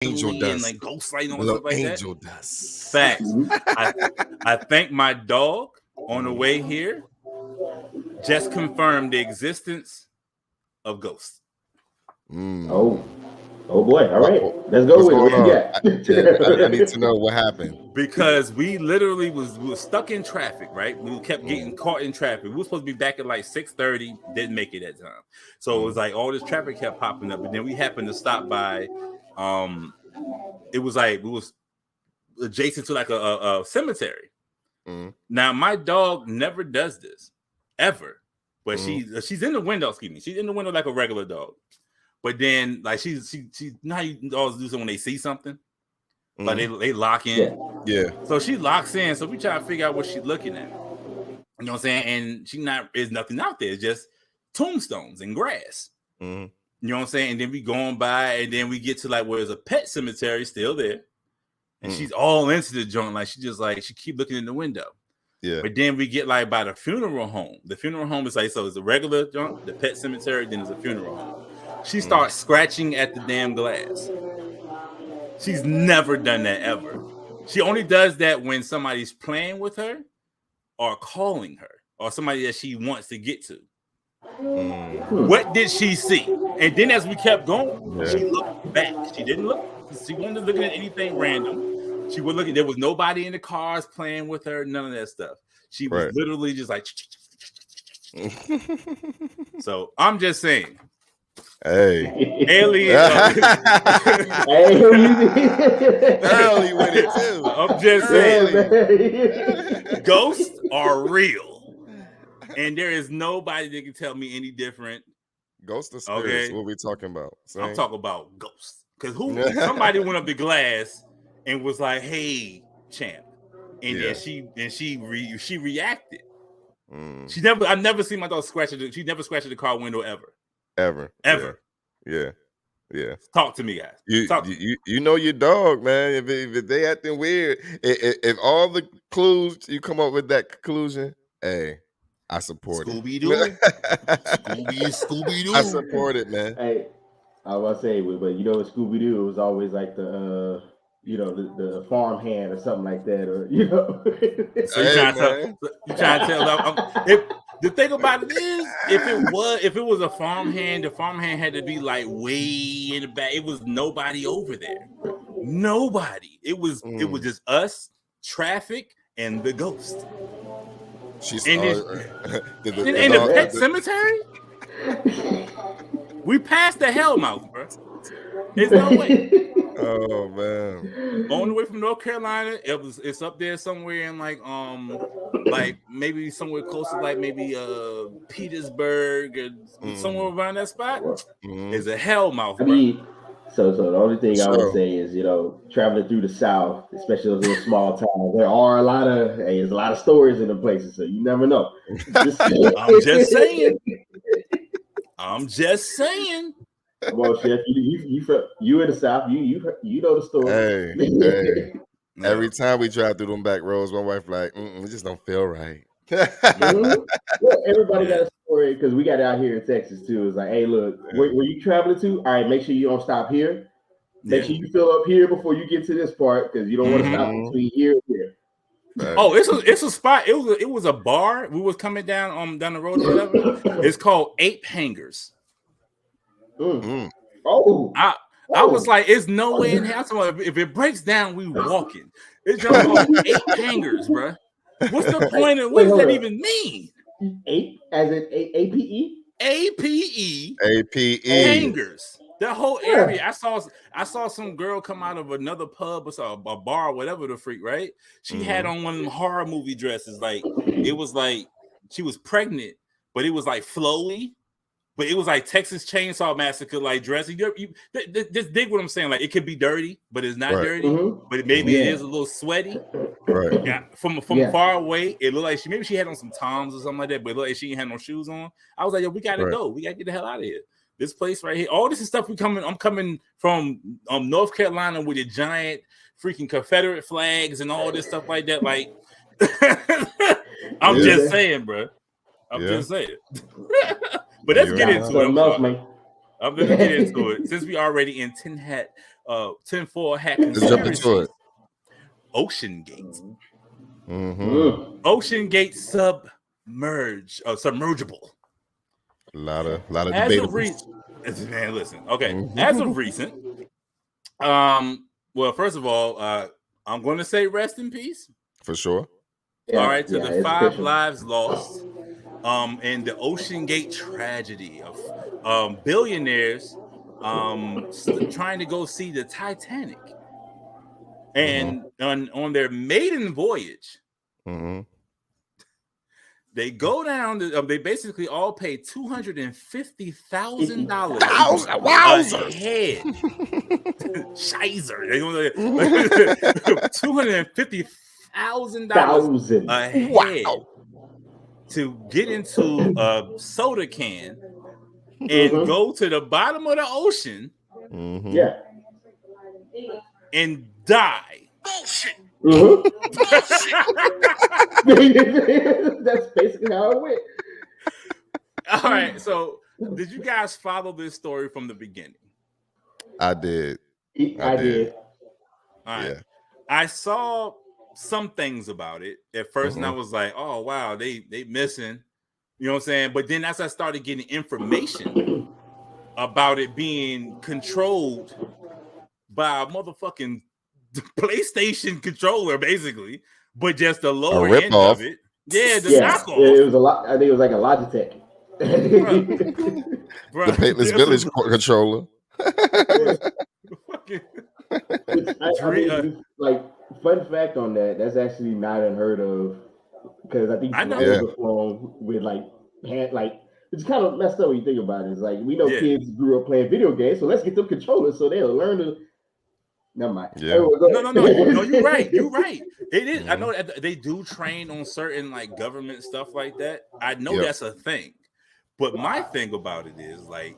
angel dust. And like ghost lighting and little stuff like angel that. dust. Facts. I thank my dog on the way here. Just confirmed the existence of ghosts. Oh boy! All right, let's go with it. What you got? I need to know what happened. Because we literally we were stuck in traffic, right? We kept getting caught in traffic. We were supposed to be back at like 6:30, didn't make it that time. So it was like all this traffic kept popping up, and then we happened to stop by. It was like we was adjacent to like a cemetery. Now my dog never does this ever, but she's in the window. Excuse me, she's in the window like a regular dog. But then like she you know how you always do something when they see something. Like they lock in. Yeah. So she locks in. So we try to figure out what she's looking at. You know what I'm saying? And there's nothing out there. It's just tombstones and grass. You know what I'm saying? And then we going by, and then we get to like where there's a pet cemetery still there. And she's all into the joint. Like she keep looking in the window. Yeah. But then we get like by the funeral home. The funeral home is like, so it's a regular joint, the pet cemetery, then there's a funeral home. She starts scratching at the damn glass. She's never done that ever. She only does that when somebody's playing with her or calling her or somebody that she wants to get to. What did she see? And then as we kept going, she looked back. She didn't look. She wasn't looking at anything random. She was looking. There was nobody in the cars playing with her. None of that stuff. She was literally just like. So I'm just saying. Hey, alien. Early with it too. I'm just saying, ghosts are real, and there is nobody that can tell me any different. Ghosts or spirits? Okay. What are we talking about? Same? I'm talking about ghosts. Because somebody went up the glass and was like, "Hey, champ," and then she reacted. I've never seen my dog scratch it. She never scratched the car window ever. Ever. Yeah. Talk to me, guys. You know your dog, man. If they acting weird, if all the clues you come up with that conclusion, hey, I support Scooby-Doo. Scooby-Doo. I support it, man. Hey, I was gonna say, but you know, with Scooby-Doo, it was always like the the farm hand or something like that, or So you trying to tell? The thing about it is, if it was a farmhand, the farmhand had to be like way in the back. It was nobody over there. Nobody. It was just us, traffic, and the ghost. She's in the pet cemetery. We passed the Hellmouth, bro. There's no way. Oh man! On the way from North Carolina, it's up there somewhere in like maybe somewhere close to like maybe Petersburg or somewhere around that spot. Is a Hellmouth. Bro. I mean, so the only thing I would say is traveling through the South, especially those little small towns, there's a lot of stories in the places, so you never know. I'm just saying. Come on, Chef. You in the South. You know the story. Hey. Every time we drive through them back roads, my wife like, it just don't feel right. Well, everybody got a story because we got it out here in Texas too. It's like, hey, look, where you traveling to? All right, make sure you don't stop here. Make sure you fill up here before you get to this part because you don't want to stop between here and here. Right. Oh, it's a spot. It was a bar. We was coming down the road or whatever. It's called Ape Hangers. Oh, I was like, it's no way in hell. If it breaks down, we walking. It's just called Ape Hangers, bro. What's the point of what does that even mean? Ape as in APE? APE Hangers. That whole area. I saw some girl come out of another pub or a bar, whatever the freak, right? She had on one of them horror movie dresses. Like it was like she was pregnant, but it was like flowy. But it was like Texas Chainsaw Massacre like dress. Just dig what I'm saying. Like it could be dirty, but it's not dirty. But maybe it is a little sweaty. Right. Yeah, from far away, it looked like she had on some Toms or something like that. But it looked like she ain't had no shoes on. I was like, yo, we gotta go. We gotta get the hell out of here. This place right here. All this is stuff I'm coming from North Carolina with a giant freaking Confederate flags and all this stuff like that. Like, I'm just saying, bro. I'm just saying. But let's get into it. I'm going to get into it. Since we already in Tin Hat tinfoil hat Let's jump into conspiracies. it. Ocean Gate. Mm-hmm. Ocean Gate submergible. A lot of As of debatable. man, listen. Okay, as of recent, well, first of all, I'm going to say rest in peace. For sure. All right, to the 5 official. lives lost in the Ocean Gate tragedy of billionaires trying to go see the Titanic. And on their maiden voyage, they go down. They basically all pay $250,000 a head. Shizer. They $250,000 a head to get into a soda can and go to the bottom of the ocean. And die. Bullshit. That's basically how it went. All right. So, did you guys follow this story from the beginning? I did. I did. All right. Yeah. I saw some things about it at first, and I was like, "Oh wow, they missing," you know what I'm saying? But then as I started getting information about it being controlled by a motherfucking PlayStation controller, basically, but just the lower end of it. Yeah, the knockoff. It was a lot. I think it was like a Logitech. Bruh, the Paintless Village controller. I mean, like, fun fact on that, that's actually not unheard of, because I think drones are flown with like it's kind of messed up when you think about it. It's like, we know kids grew up playing video games, so let's get them controllers so they'll learn to. Never mind. Yeah. No, you're right. You're right. It is. I know that they do train on certain like government stuff like that. I know that's a thing. But my thing about it is, like,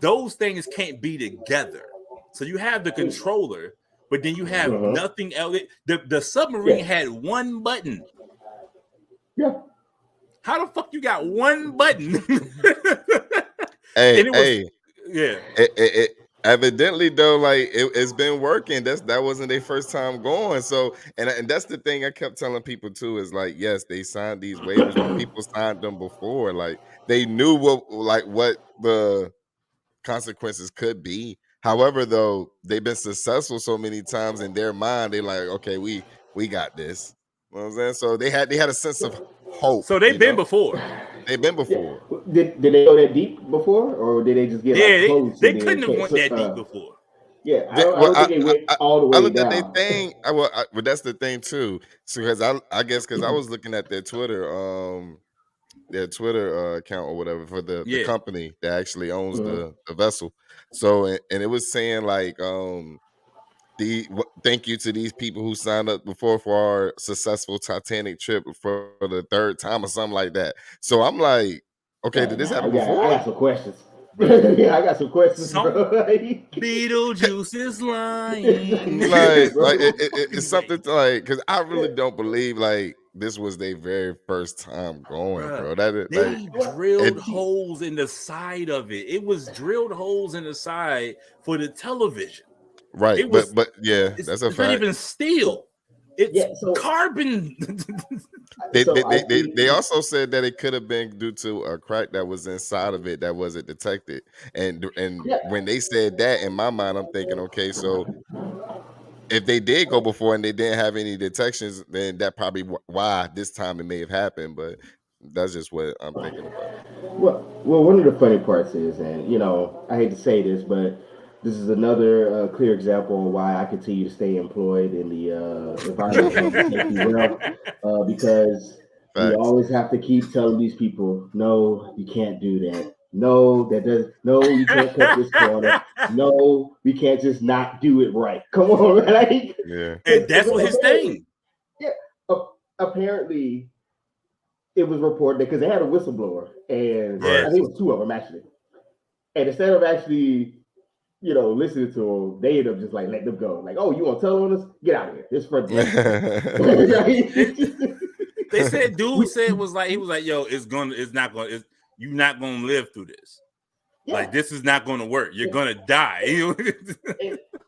those things can't be together. So you have the controller, but then you have nothing else. The submarine had one button. Yeah. How the fuck you got one button? It evidently though, like it's been working. That wasn't their first time going. So and that's the thing I kept telling people too, is like, yes, they signed these waivers, but people signed them before. Like, they knew what the consequences could be. However, though, they've been successful so many times in their mind, they like, okay, we got this. You know what I'm saying? So they had a sense of hope. So they've been before. They've been before. Did they go that deep before, or did they just get close? They couldn't have went that deep before. Yeah, I don't think they went all the way down. At their thing. But that's the thing too. So because I guess because I was looking at their Twitter account or whatever for the company that actually owns the vessel. So and it was saying like thank you to these people who signed up before for our successful Titanic trip for the 3rd time or something like that. So I'm like, okay, did this happen before? I got some questions. Yeah, I got some questions. Beetlejuice is lying. It's something like, because I really don't believe like this was their very first time going, bro. They drilled holes in the side of it. It was drilled holes in the side for the television. Right, but yeah, that's a fact. It's not even steel. It's carbon. They also said that it could have been due to a crack that was inside of it that wasn't detected. And when they said that, in my mind, I'm thinking, okay, so if they did go before and they didn't have any detections, then that probably why this time it may have happened. But that's just what I'm thinking about. Well, one of the funny parts is, and I hate to say this, but this is another clear example of why I continue to stay employed in the environmental safety realm, because we always have to keep telling these people, no, you can't do that. No, you can't cut this corner. No, we can't just not do it right. Come on, right? Yeah. And that's what his thing. Yeah. Apparently, it was reported because they had a whistleblower, and I think it was 2 of them actually. And instead of actually listening to them, they end up just like letting them go. Like, oh, you want to tell on us? Get out of here. It's for They said, dude said was like, he was like, yo, you're not gonna live through this. Yeah. Like, this is not gonna work. You're gonna die.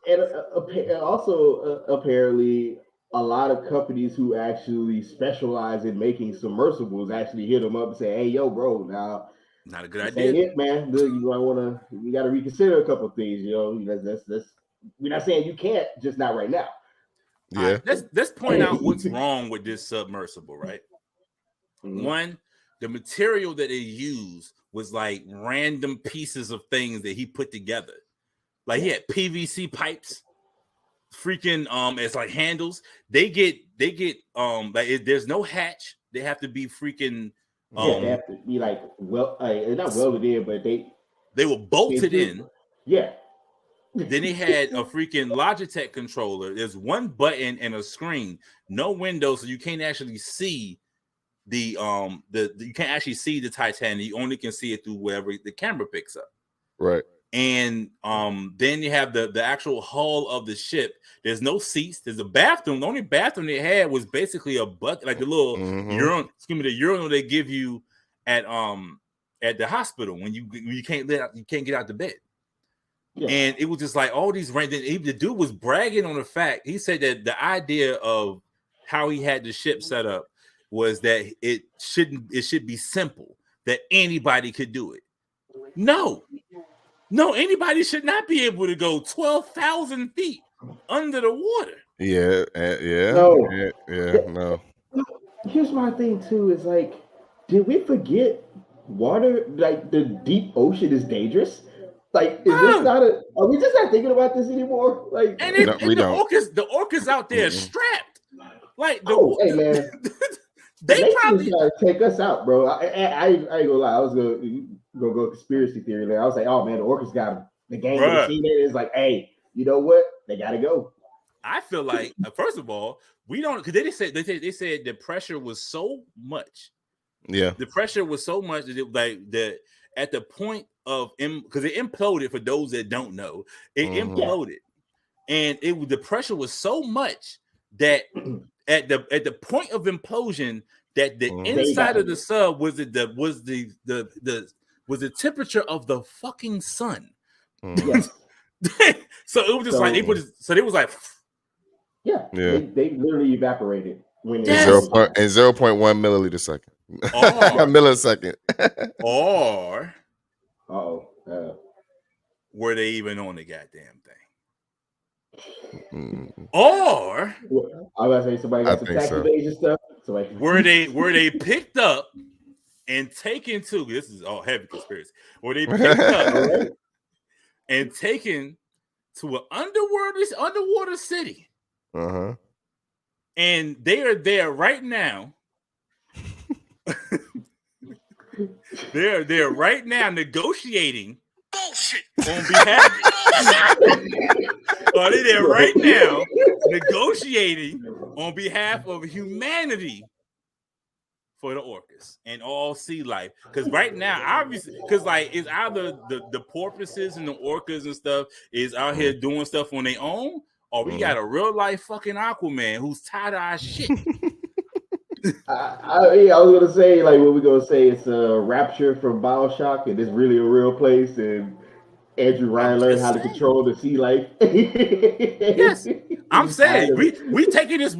and also apparently a lot of companies who actually specialize in making submersibles actually hit them up and say, "Hey, yo, bro, now Not a good this idea. ain't it, man. You got to reconsider a couple of things. You know, that's we're not saying you can't, just not right now." Yeah. Let's point out what's wrong with this submersible, right? Mhm. One, the material that they used was like random pieces of things that he put together. Like he had PVC pipes, freaking as like handles. They get like there's no hatch. They have to be freaking They have to be like not welded in, but they were bolted in. Yeah. Then they had a freaking Logitech controller. There's one button and a screen, no window, so you can't actually see the you can't actually see the Titanic. You only can see it through whatever the camera picks up. Right. And then you have the actual hull of the ship. There's no seats. There's a bathroom. The only bathroom they had was basically a bucket, like the little urinal. Excuse me, the urinal they give you at the hospital when you can't get out the bed. Yeah. And it was just like all these random. The dude was bragging on the fact. He said that the idea of how he had the ship set up was that it should be simple, that anybody could do it. No, anybody should not be able to go 12,000 feet under the water. Yeah. No. Here's my thing too: is like, did we forget water? Like the deep ocean is dangerous. Like, is this not are we just not thinking about this anymore? Like, and the orcas out there strapped. Like, hey man, they probably trying to take us out, bro. I ain't gonna lie. I was gonna go conspiracy theory there. I was like, oh man, the orcas got them. The gang of the is like, hey, you know what? They gotta go. I feel like first of all, we don't, because they said the pressure was so much. Yeah, the pressure was so much that at the point of because it imploded. For those that don't know, it imploded, and the pressure was so much that at the point of implosion, that the inside of the sub was the temperature of the fucking sun. Yes. So it was just like they put it, so it was like they literally evaporated when 0.1 milliliter second. Millisecond. Or were they even on the goddamn thing? Or I was gonna say somebody got some tax evasion stuff. So were they picked up and taken to, this is all heavy conspiracy. Were they picked up and taken to an underwater city? And they are there right now. They're there right now negotiating on behalf. Are they there right now negotiating on behalf of humanity for the orcas and all sea life? Because right now, obviously, because like it's either the porpoises and the orcas and stuff is out here doing stuff on their own, or we got a real life fucking Aquaman who's tired of our shit. I was gonna say, like, what we gonna say? It's a rapture from BioShock, and it's really a real place. And Andrew Ryan learned how to control the sea life. Yes, I'm saying we taking this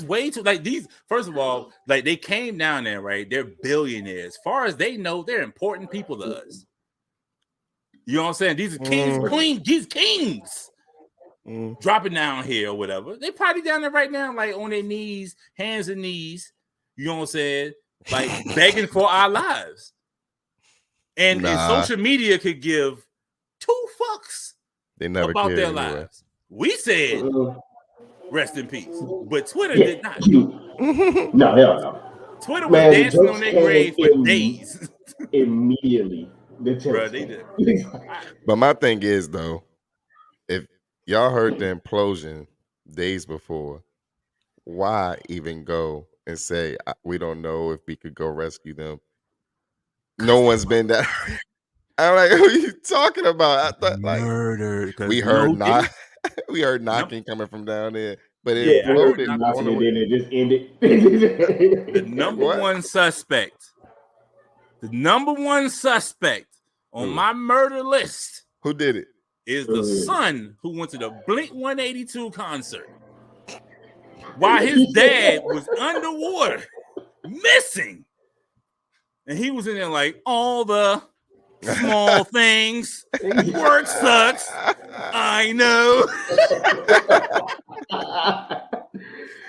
way too. Like these, first of all, like they came down there, right? They're billionaires. As far as they know, they're important people to us. You know what I'm saying? These are kings, queens, these kings. Dropping down here or whatever. They probably down there right now, like on their knees, hands and knees. You know what I'm saying? Like begging for our lives. And social media could give 2 fucks about their lives. We said rest in peace, but Twitter did not. No, hell no. Twitter was dancing on their grave for days. Immediately. Bro, they did. But my thing is though, if y'all heard the implosion days before, why even go and say we don't know if we could go rescue them? No one's been that. I'm like, who are you talking about? I thought murder. We heard we heard knocking coming from down there, but it exploded. And then it just ended. The number one suspect. The number one suspect on my murder list. Who did it? is the son who went to the Blink 182 concert while his dad was underwater, missing. And he was in there like, all the small things. Work sucks. I know.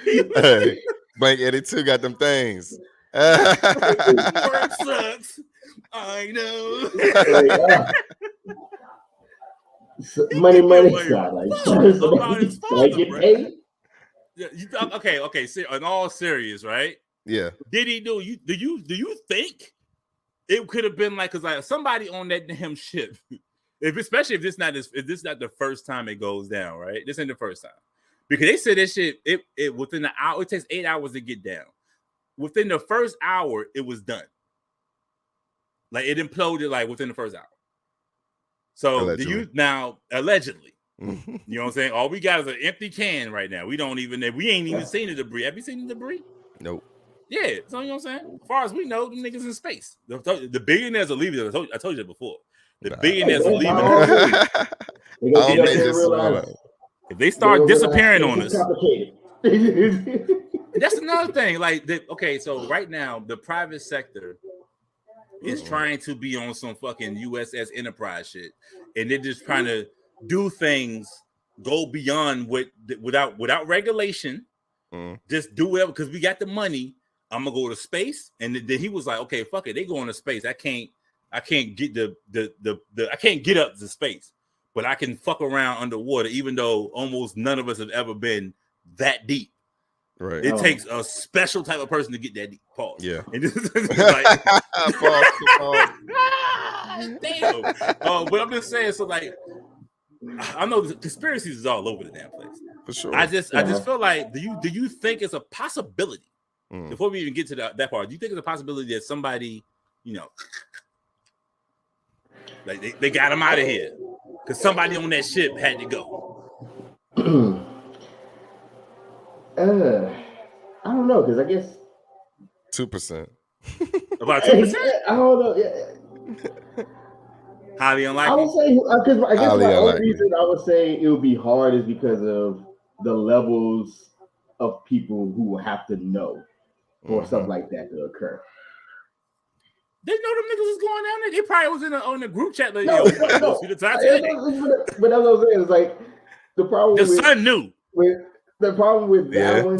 Hey, Blink 82 got them things. Work sucks. I know. Money, about his so father, get bro. paid. Yeah, okay. So in all serious, right? Yeah. Did he do you? Do you think it could have been like, because like somebody on that damn ship, especially if this not the first time it goes down, right? This ain't the first time, because they said this shit. It within the hour, it takes 8 hours to get down. Within the first hour, it was done. Like it imploded like within the first hour. So allegedly. Allegedly, you know what I'm saying? All we got is an empty can right now. We ain't even seen the debris. Have you seen the debris? Nope. Yeah, so you know what I'm saying? As far as we know, them niggas in space. The billionaires are leaving. I told you that before. The billionaires are leaving. If they start disappearing on us, that's another thing. Like, okay, so right now the private sector is trying to be on some fucking USS Enterprise shit, and they're just trying to do things, go beyond without regulation. Just do whatever, because we got the money. I'm gonna go to space, and then he was like, "Okay, fuck it, they going to space. I can't get I can't get up to space, but I can fuck around underwater, even though almost none of us have ever been that deep. Right? It takes a special type of person to get that deep. Pause. Yeah. And this is like, pause. Damn. But I'm just saying. So like, I know the conspiracies is all over the damn place. For sure. I just feel like, do you think it's a possibility? Before we even get to that part, do you think it's a possibility that somebody, you know, like they got him out of here because somebody on that ship had to go? I don't know, because I guess 2%. About 2%? I don't know. Yeah. Highly unlikely. I would say, because I guess my only reason I would say it would be hard is because of the levels of people who will have to know for something like that to occur. They know them niggas was going down there. They probably was on the group chat. Like, no. See the Titanic. But that's what I'm saying. It's like the problem. The son knew. The problem with that one,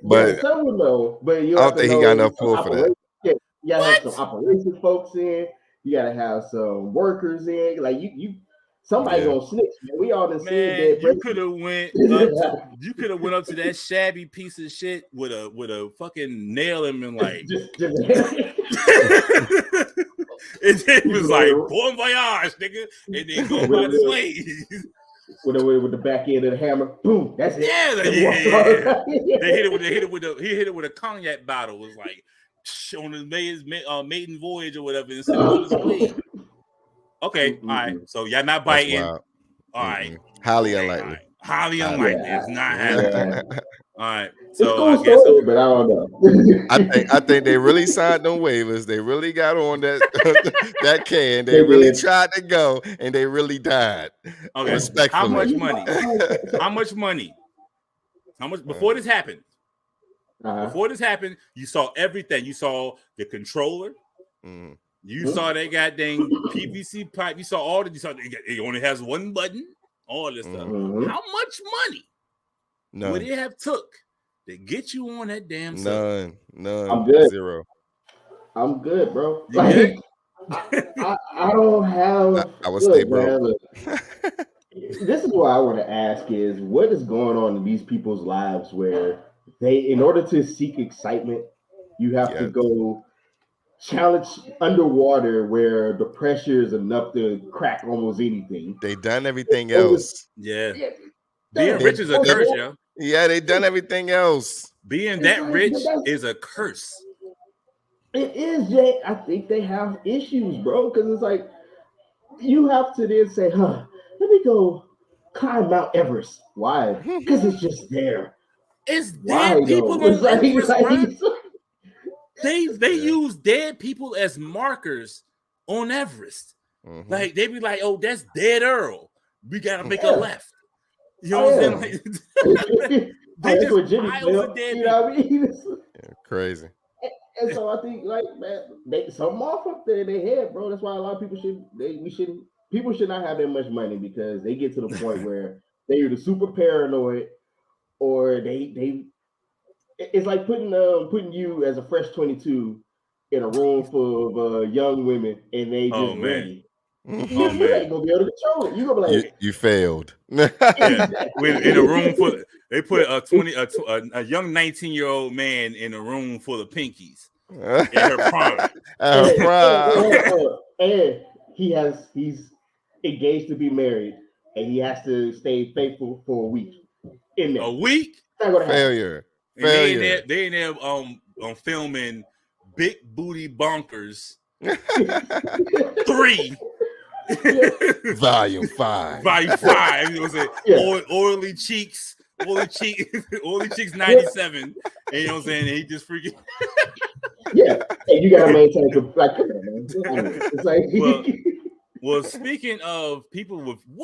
but some would know. But you I don't think he got enough pull for that. Yeah, you gotta have some operations folks in. You gotta have some workers in. Like you somebody gonna snitch. Man. We all done seen that. You could have went up to that shabby piece of shit with a fucking nail and been like, it was like bon voyage, nigga, and then go by this way. With the back end of the hammer, boom. That's it. Yeah. They hit it with a cognac bottle. It was like on his maiden voyage or whatever. And on his way. Okay, all right. So y'all not biting. All right. Highly unlikely. Highly unlikely. It's not happening. All right. So cool I guess story, but I don't know. I think they really signed them waivers. They really got on that can. They really tried to go, and they really died. Okay. Respectfully. How much money? How much money? How much before this happened? Before this happened, you saw everything. You saw the controller. You saw that goddamn PVC pipe. You saw all that. You saw it only has one button. All this stuff. How much money would it have took to get you on that damn site? None. I'm good. 0. I'm good, bro. You good? I don't have. I would stay broke. This is what I want to ask: is what is going on in these people's lives where they, in order to seek excitement, you have to go challenge underwater where the pressure is enough to crack almost anything. They done everything else. Yeah. Being rich is a curse, yo. Yeah, they done everything else. Being that rich is a curse. It is, Jay. I think they have issues, bro, because it's like you have to then say, let me go climb Mount Everest. Why? Because it's just there. It's dead people on Everest, bro. They use dead people as markers on Everest. Like they be like, oh, that's dead Earl. we gotta make a left. You know what I'm saying? They that's just what Jimmy piles of dead you know what I mean? Crazy. And so I think, like, man, some off up there in their head, bro. That's why a lot of people people should not have that much money, because they get to the point where they're either super paranoid, or they it's like putting you as a fresh 22 in a room full of young women, and they just ready. Oh You man, ain't gonna be able to control it. You gonna be like, you failed. yeah. In a room full, they put a young 19-year-old man in a room full of pinkies in her prime. And he's engaged to be married, and he has to stay faithful for a week. A week? Failure. And they in there filming Big Booty Bonkers 3. Volume 5. Volume 5. You know what I'm saying? Oily Cheeks 97. And you know what I'm saying? And he just freaking and you gotta maintain like, come on, man. It's like well, speaking of people with way